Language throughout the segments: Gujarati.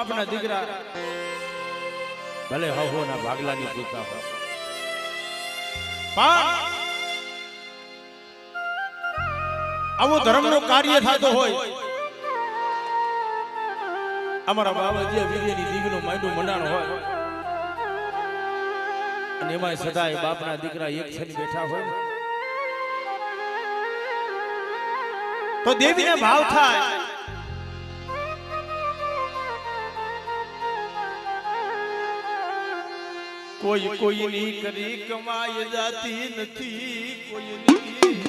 બાપના દીકરા ભલે હવોના ભાગલાની પૂતા હોય પણ આવું ધર્મનું કાર્ય થતો હોય અમારા બાબાજી વીર્યની દીકરીનું માંડું મંડાણ હોય અને એમાં સદાય બાપના દીકરા એક છે બેઠા હોય તો દેવીને ભાવ થાય કોઈ કોઈની કરી કમાઈ જાતી નથી કોઈની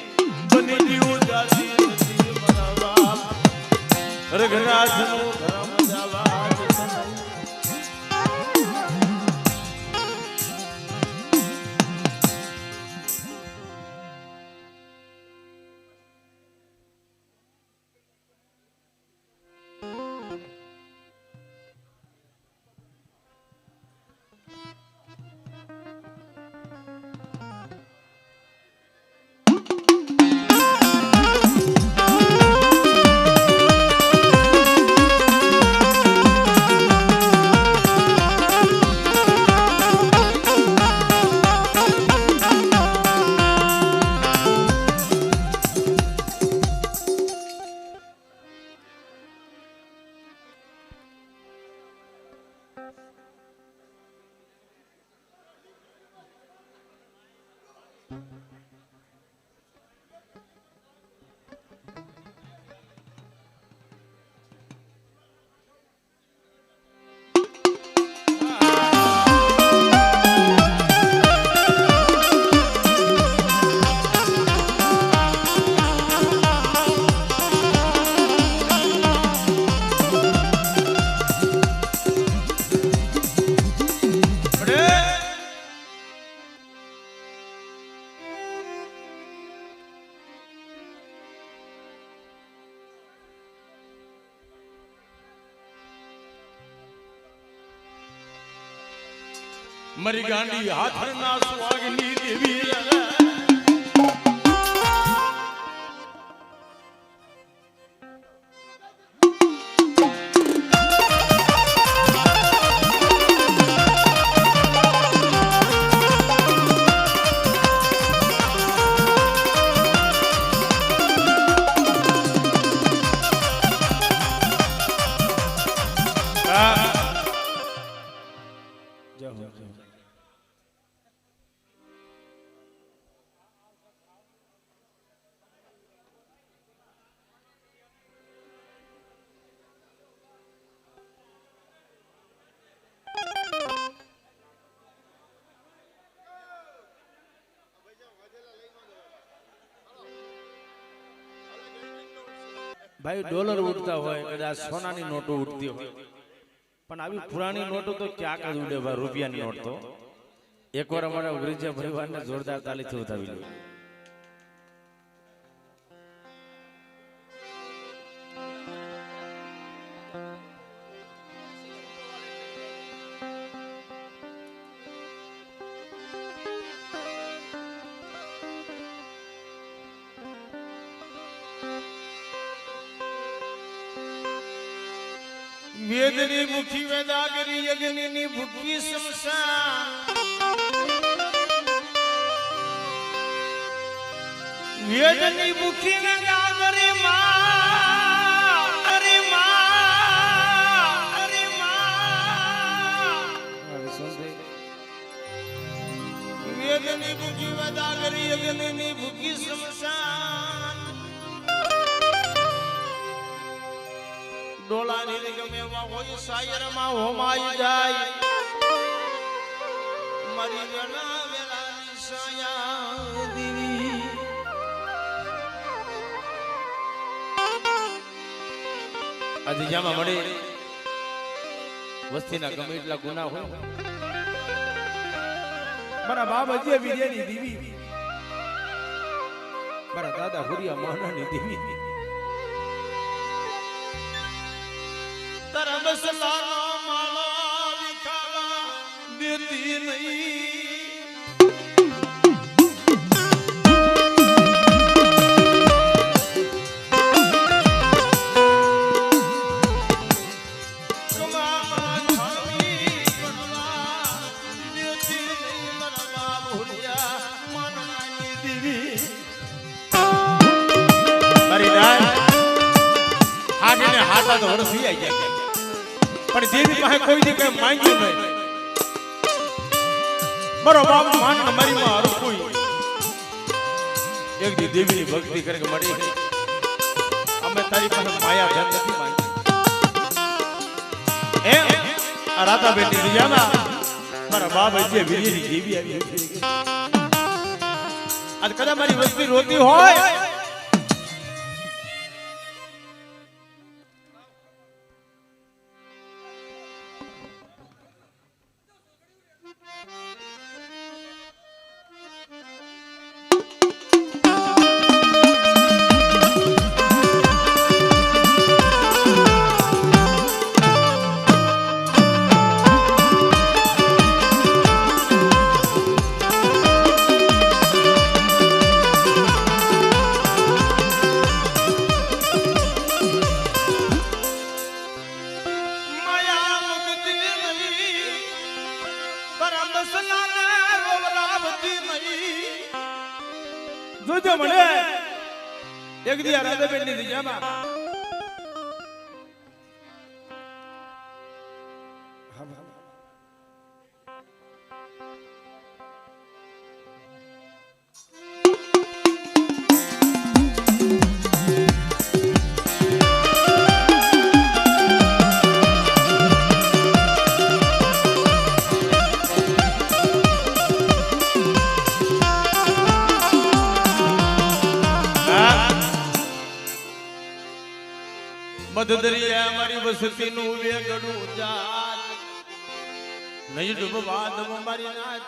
બની જીવ જાતી નથી મારા બાપ રઘરાજનું ધર્મ જવા મરી ગાંડી હાથરના સ્વાગની દેવી ભાઈ ડોલર ઉડતા હોય કદાચ સોનાની નોટો ઉડતી હોય પણ આવી પુરાણી નોટો તો ક્યાંક જ ઉડે ભાઈ રૂપિયાની નોટ તો એકવાર અમારા ઉગ્રીજા પરિવારને જોરદાર તાલીથી ઉઠાવી લો વેદની મુખી વેદાગરી યજ્ઞની ભૂખી સમસા વેદની મુખી વેદાગરી માં અરે માં અરે માં વેદની મુખી વેદાગરી યજ્ઞની ભૂખી સમસા ડોલાની ગમેમાં હોય સાયરમાં હોમાઈ જાય મારી વેલા વેલાની સાયા દેવી આજે જામાં મળે વસ્તીના ગમે એટલા ગુના હોય મારા બાબાજી વીર્યની દેવી મારા દાદા હુરિયા મોહનાની દેવી તારા બસલાના માળા વિખાવા દેતી નહીં કમા સાત વર્ષ થઈ ગયા પણ દેવી પાસે કોઈ દી કઈ માંગ્યું નહીં. મારો બાપ માન મારી માં હરખું એક દી દેવીની ભક્તિ કરીને મળી ગઈ. અમે તારી પાસે માયા ધન નથી માંગી. એમ આ રાધાબેન ની દિયામાં મારા બાપ જે વીરની દેવી આવી હતી. આજ કદાચ મારી વસ્તી રોતી હોય જોજો મને એક દી રાધાબેન ની દિજામાં મધદરિયા મારી વસતી નું વેગડું જાત નહીં ડૂબવા દમ મારી નાચ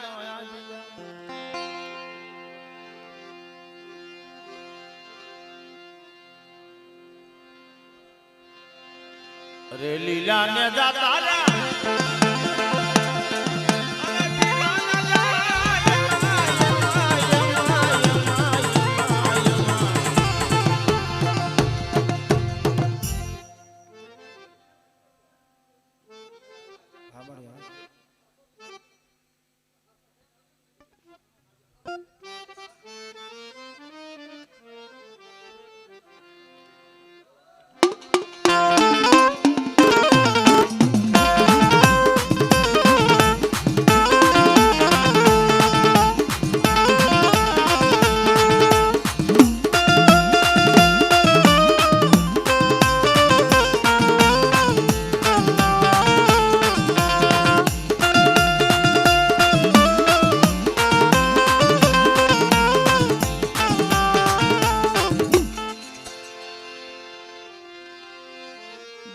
અરે લીલા ને જાતા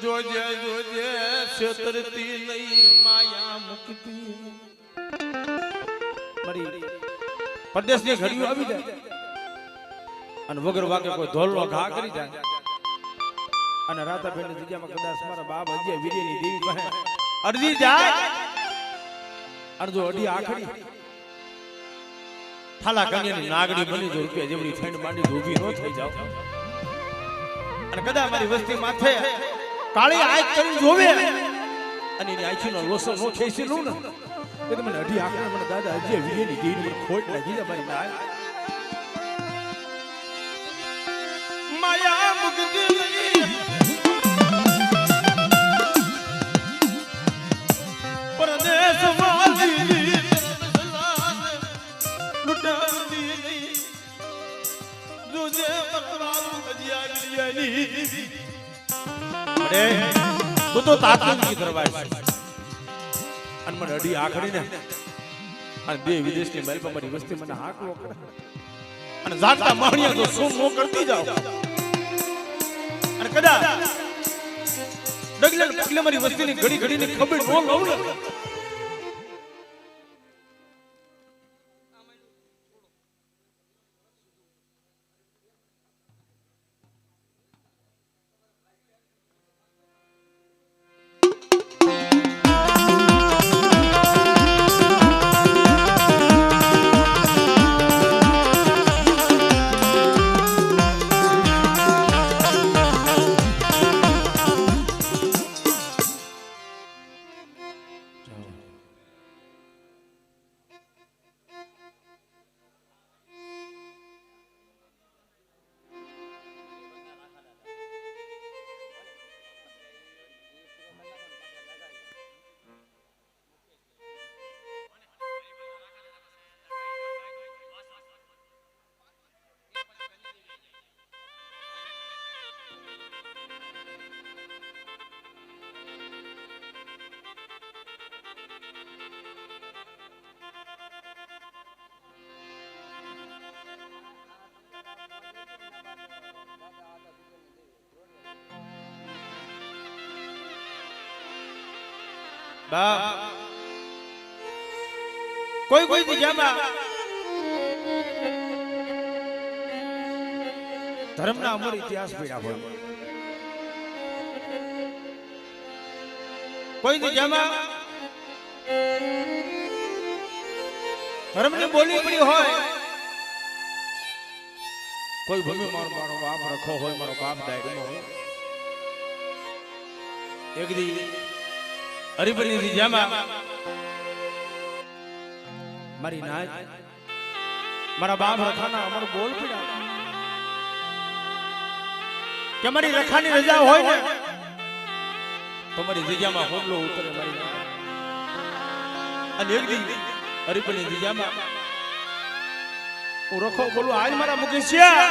જોજે જોજે છેતરતી નહીં માયા મુક્તિ મારી પરદેશની ઘડીઓ આવી જાય અને વગર વાગે કોઈ ધોલનો ઘા કરી જાય અને રાધાબેન ની જગ્યામાં કદાચ મારા બાપ હજી વીર્યની દેવી પાસે અરજી જાય અને જો અડી આખડી થાલા કન્યાની નાગડી બની જો રૂપિયા જેવડી ફેંડ માંડી ઊભી ન થઈ જાવ અને કદાચ મારી વસ્તી માથે કાળી આંખ કરી જોવે અને એની આંખીનો લોસો નો ખેંચી લઉં ને તો મને અઢી આંખને મને દાદા હજી વીર્યની દેવી મને ખોટ લાગી જાય મારી નાય માયા મુક્તિ પરદેશ વાલી લૂટતી નહીં જોજે મતવારું હજી વીર્યની અરે તું તો તાત્કાલિક દરવાજ અને મને અડી આખડીને અને બે વિદેશની મહેલ પર મારી વસ્તી મને હાકલો કરે અને જાગતા માણિયા તો શું નો કરતી જાવ અને કદા ડગલે પગલે મારી વસ્તીની ઘડી ઘડીની ખબર નો લઉં ને કોઈ કોઈ જગ્યામાં ધર્મના અમર ઇતિહાસ પીડા હોય, કોઈ જગ્યામાં ધર્મની બોલી પડી હોય, કોઈ ભૂમિ મારો બાપ રખો હોય, મારો બાપ ડાયરીમાં હોય. એક દી હરિભરની જગ્યામાં મારી નાય મારા બાપ રખાના અમર બોલ પડ્યા કે મારી રખાની રજા હોય ને તો મારી જગ્યામાં હોમલો ઉતરે મારી. અને એક દી હરિભરની જગ્યામાં હું રખો બોલું, આજ મારા મુકેશિયા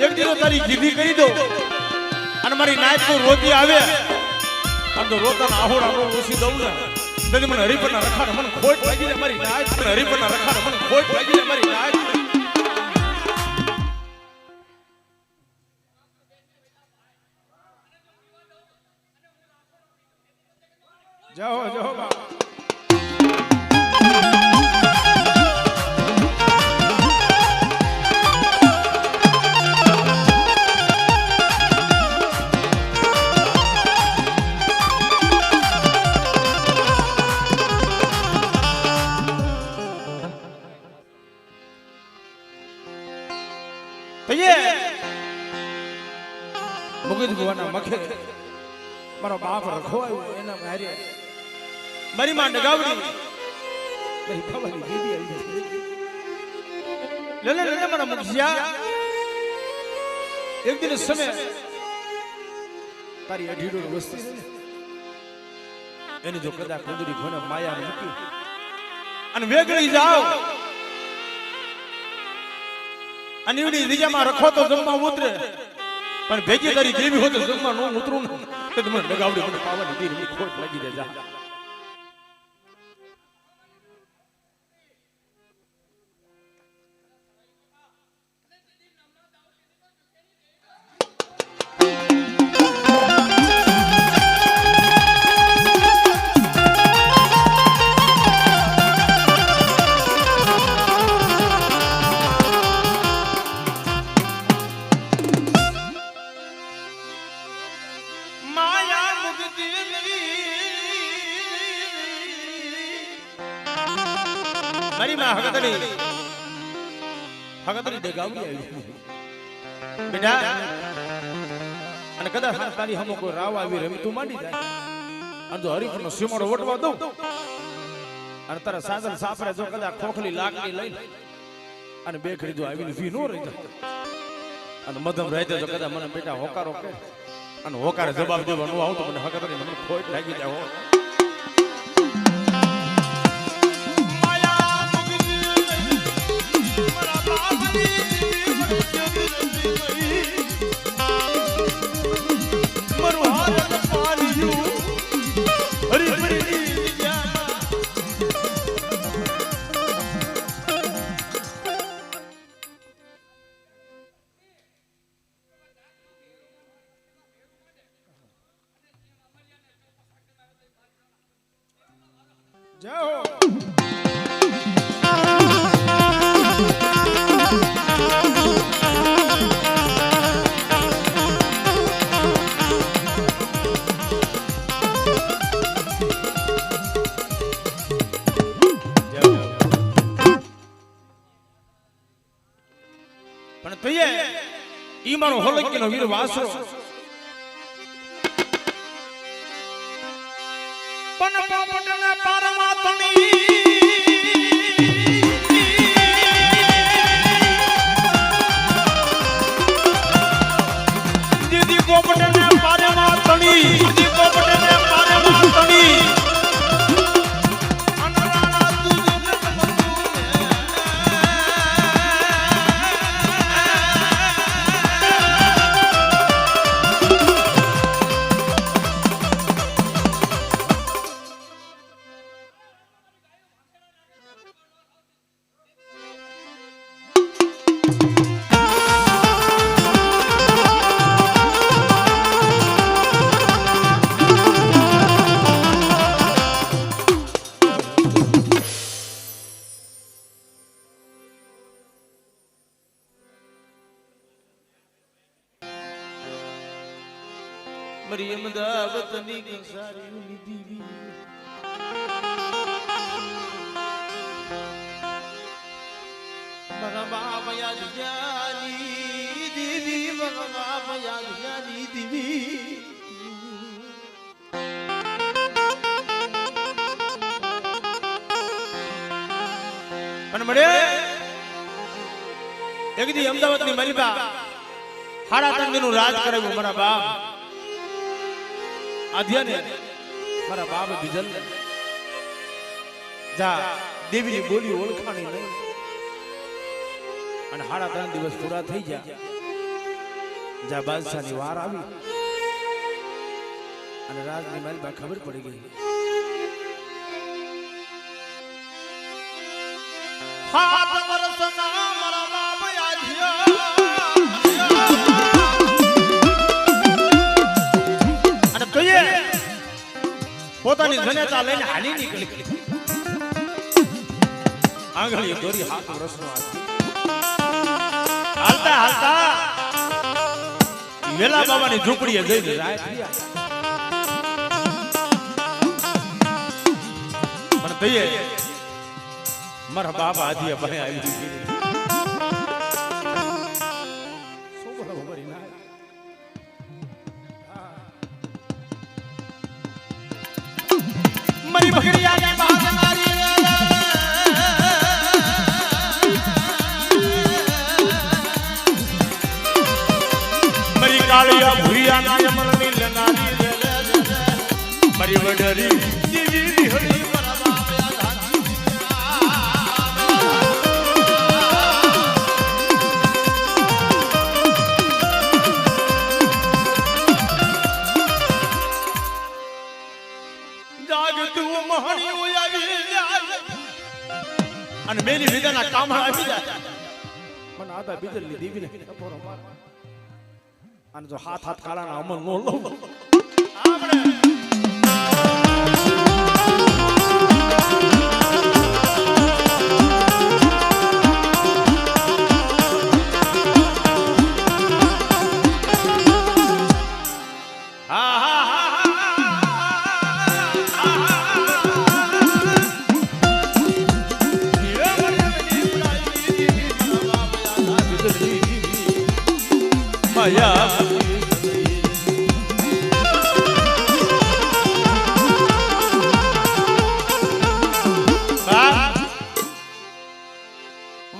એક દિવસ તારી કીધી કરી દો અને મારી નાચ તો રોતી આવે અને તો રોતાના આહોડા ઓછી દઉં ને તેથી મને હરિપરના રખાને મને ખોટ લાગી જાય મારી નાચ, હરિપરના રખાને મને ખોટ લાગી જાય મારી નાચ. જાઓ જાઓ બાબા. મુગીદ ભુવાના મખે મારો બાપ રખો આવ્યો, એના મારી મારી માં ડગાવડી મારી ફવાની દીદી આવી લે લે લે મારા મુખિયા. એક દિન સમય તારી અઢીડો વસ્તી એની જો કદાચ કુંદરી ખોને માયા મૂકી અને વેગળી જાવ અને એની રીજામાં રખો તો જમવા ઉતરે, પણ ભેગી તારી દેવી હોય તો જમવા નો ઉતરું ને તો મને ડગાવડી મને પાવાની દીરી ખોટ લાગી દે. જા મારી માં હગતરી ડગાવડી આવી બેટા. અને કદાચ તારી હમો કોઈ રાવ આવી રમી તું માંડી જાય અને જો હરીફનો સીમાડો વટવા દઉં અને તારા સાધન સાપરે જો કદાચ ખોખલી લાકડી લઈ અને બે ખડી જો આવીને ફી નો રહી જાય અને મધમ રહી જાય તો કદાચ મને બેટા હોકારો કે અને હોકારે જવાબ દેવા નો આવું તો મને હગતરી મને ખોટ લાગી જાય હો. મારું હાથ પાડ્યું હરી હરી જાઓ પણ તઈએ ઈ મારો હોલકીનો વીર વાસરો પણ પોપટને પરમાત્મની દીદી પોપટને પરમાત્મની દીદી પોપટને પરમાત્મની મરી અમદાવાદની કંસારી લીધી મારા બાપ યાદ જાની દીદી મારા બાપ યાદ જાની દીદી પણ મળે એક દી અમદાવાદની મલિબા હાડા તંગીનું રાજ કરાવ્યું મારા બાપ આધ્યાને મારા બાપ બીજલ જા દેવીની બોલી ઓળખાણી નહીં અને હાડા 3 દિવસ પૂરા થઈ ગયા જા બાદશાહની વાર આવી અને રાજની મહેલમાં ખબર પડી ગઈ હાથ વરસના મારા બાપ આધ્યા પોતાની જનેતા લઈને હાલી નીકળી આંગળીએ દોરી હાથ વર્ષનો હાલતા હાલતા વેલા બાબાની ઝૂંપડીએ જઈને રાત થયા પણ તઈએ મારા બાબા આદિએ ભાઈ આવી मरी बकरिया ने बात मारी मरी कालिया भुरिया ना यमन नी लनारी मरी वडरी दीदी दिहड़ी मारा बाप અને બેની વિદાના કામ આવી જાય પણ આદા બીજલની દેવીને ટપોરો માર અને જો હાથ હાથ કાળાના અમલ નો લો આપણે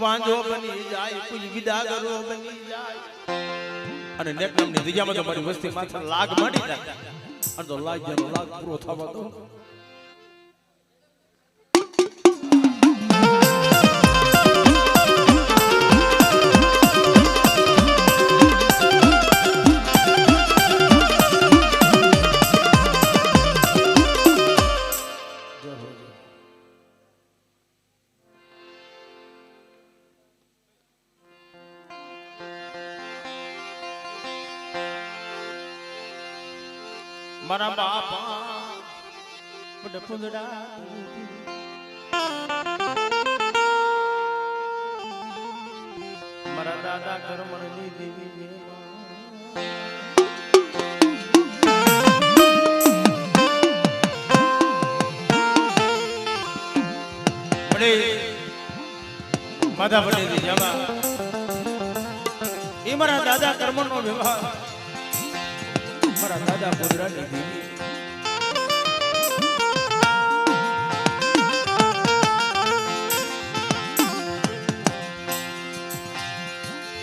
વાંજો બની જાય કોઈ વિદાગરો બની જાય અને નેકનામની જગ્યામાં તો મારી વસ્તી માથે લાગ માંડી જાય અને તો લાગ જેનો લાગ પૂરો થવા દો મારા બાપા બડ પુંદડા મારા દાદા કરમણની દેવી માધા પટેલ જમા એ મારા દાદા કર્મનો વ્યવહાર મારા દાદા પુંદડાની દેવી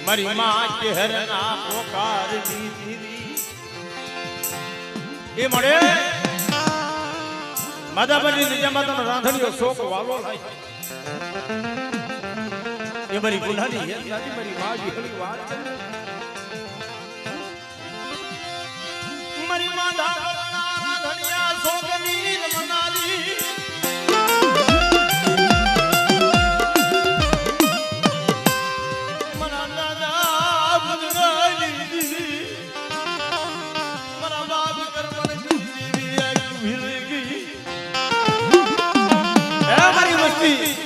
મારી માં ચહેરના પોકાર દીધી એ મળે માધા પટેલ જમા તને રાંધણીઓ શોક વાલો લાય ये मेरी बुढ़ानी है दादी मेरी माँ जी हरी बात है मेरी माँ दादा धनिया सोगनी मनाली मना दादा बुढ़ानी मना बाप कर मन जीवी आई भूल गई है हमारी मस्ती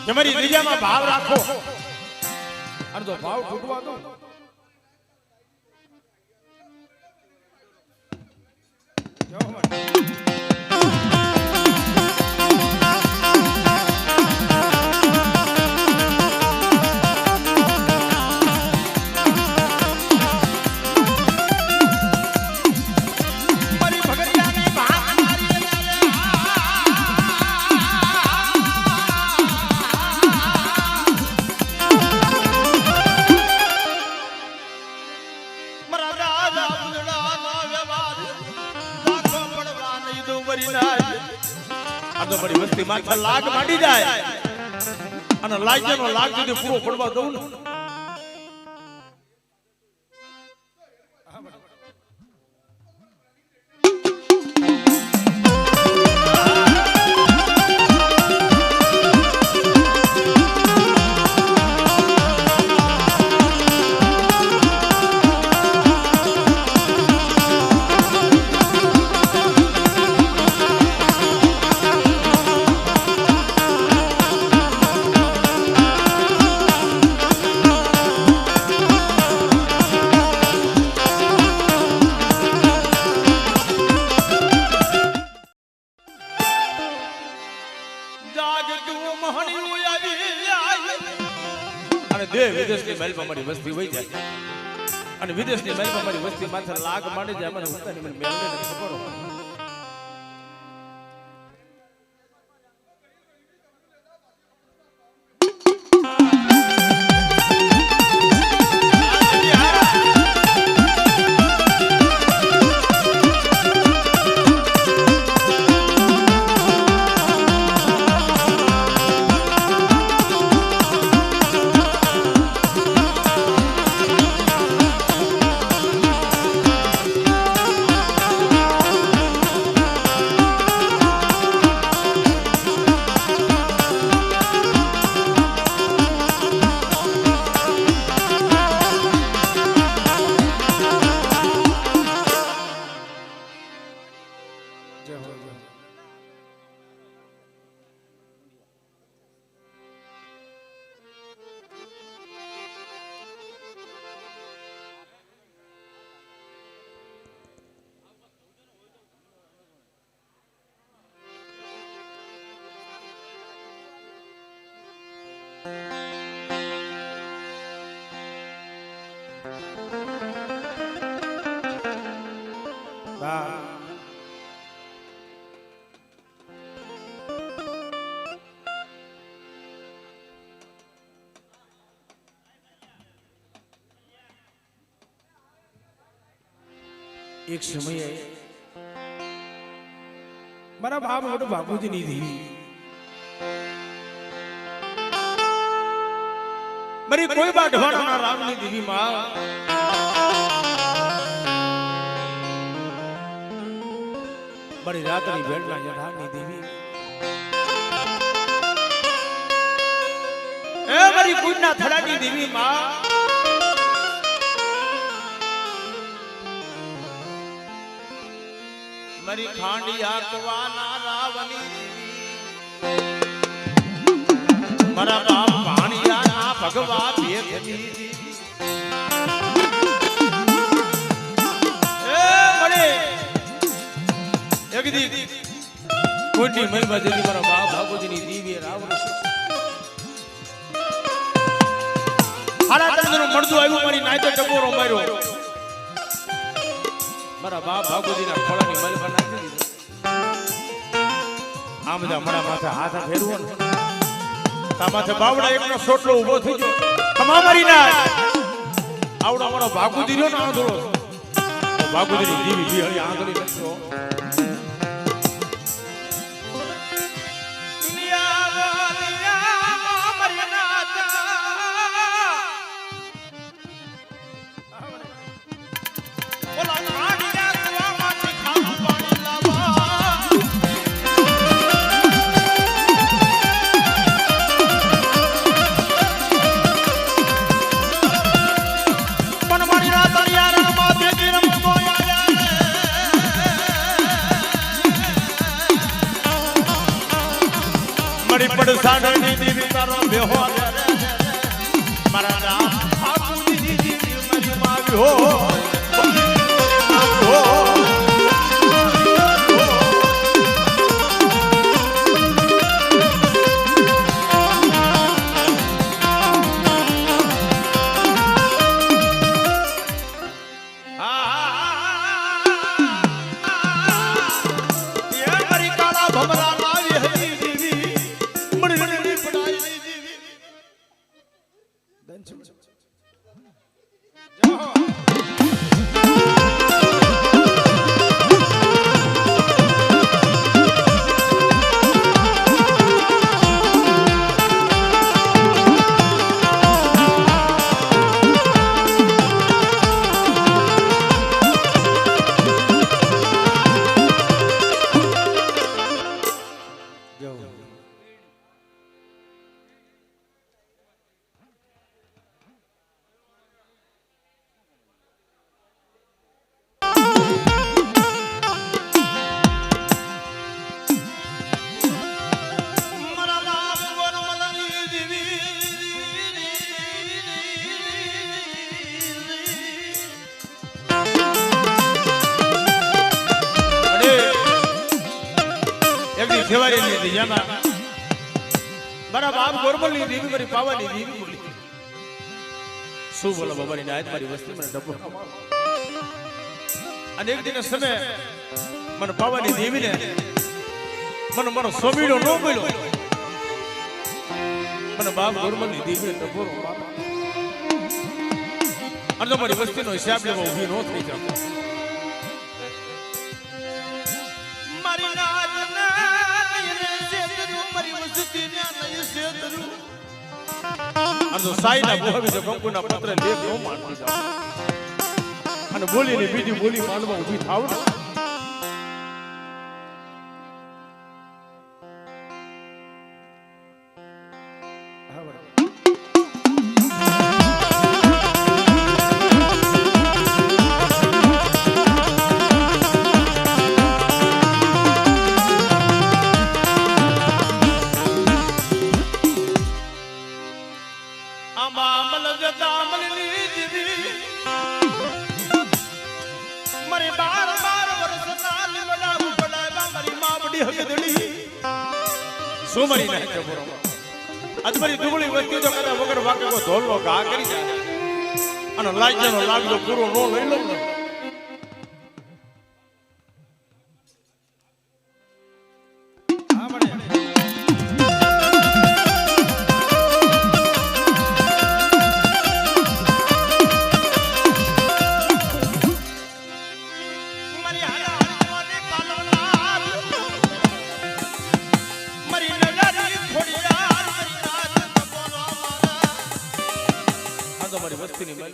તમારી દિજામાં ભાવ રાખો અને જો ભાવ ફૂટવા દો બડી વસ્તી માથા લાગ માંડી જાય અને લાગ્યાનો લાગ સુધી પૂરો પડવા દઉં ને વિદેશની મહેલમાં મારી વસ્તી વહી જાય અને વિદેશની મહેલમાં મારી વસ્તી માથે લાગ માંડી જાય મને ઉતાની મને મેલને ખબર એક સમયે મારા બાપ મોટો બાપુજીની દેવી મારી કોઈ બા ઢવાણા રામની દેવી માં મારી રાતની ભેટના યથાની દેવી એ મારી કુંડના થડાની દેવી માં મારી ખાંડિયા કવાના રાવની મારા બાપ ભાણિયા ના ભગવા ભેગની કોઈની મહિમા જેવી મારા બાપ ભાગોજીની દીવી રાવણ હાડા તંદનું મળતું આવ્યું મારી નાઈતે ટકોરો માર્યો મારા બાપ ભાગોજીના ખોળાની મહિમા નાખી દીધી આમ બધા મારા માથે હાથ ફેરવો ને તા માથે બાવડા એકનો સોટલો ઊભો થઈ ગયો ખમા મારી ના આવડો મારો ભાગોજી રહ્યો ને આંધળો ભાગોજીની દીવી બિહળી આંધળી લખો પડસાડની દીવી તારો બેહો મારા રામ આકુની દીવી મારી માવ્યો મારી કાળા ભમરા લાવી હતી મારા બાપ ગોરબલ ની દેવી મારી પાવાની દેવી બોલી શું બોલો બાબાની નાયત મારી વસ્તી મને ડબ્બો અને એક દિન સમય મને પાવાની દેવી ને મને મારો સોમીડો ન બોલ્યો મને બાપ ગોરબલ ની દેવી ડબ્બો અને મારી વસ્તી નો હિસાબ લેવા ઉભી ન થઈ જાવ મારી નાયત અને સાઈના બોહવી જો કંકુના પત્ર લેખ નો માનતી જાવ અને બોલીને બીજી બોલી માનવા ઊભી થાવ ને સુમરી ના જબરો અજમરી દુબળી વસ્તી તો કદા વગર વાકે કો ઢોલનો ઘા કરી જાય અને લાગ્યાનો લાગ્યો પૂરો નો લઈ લો ને વસ્તીની મલ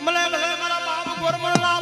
મને મારા બાપ ગોરમળ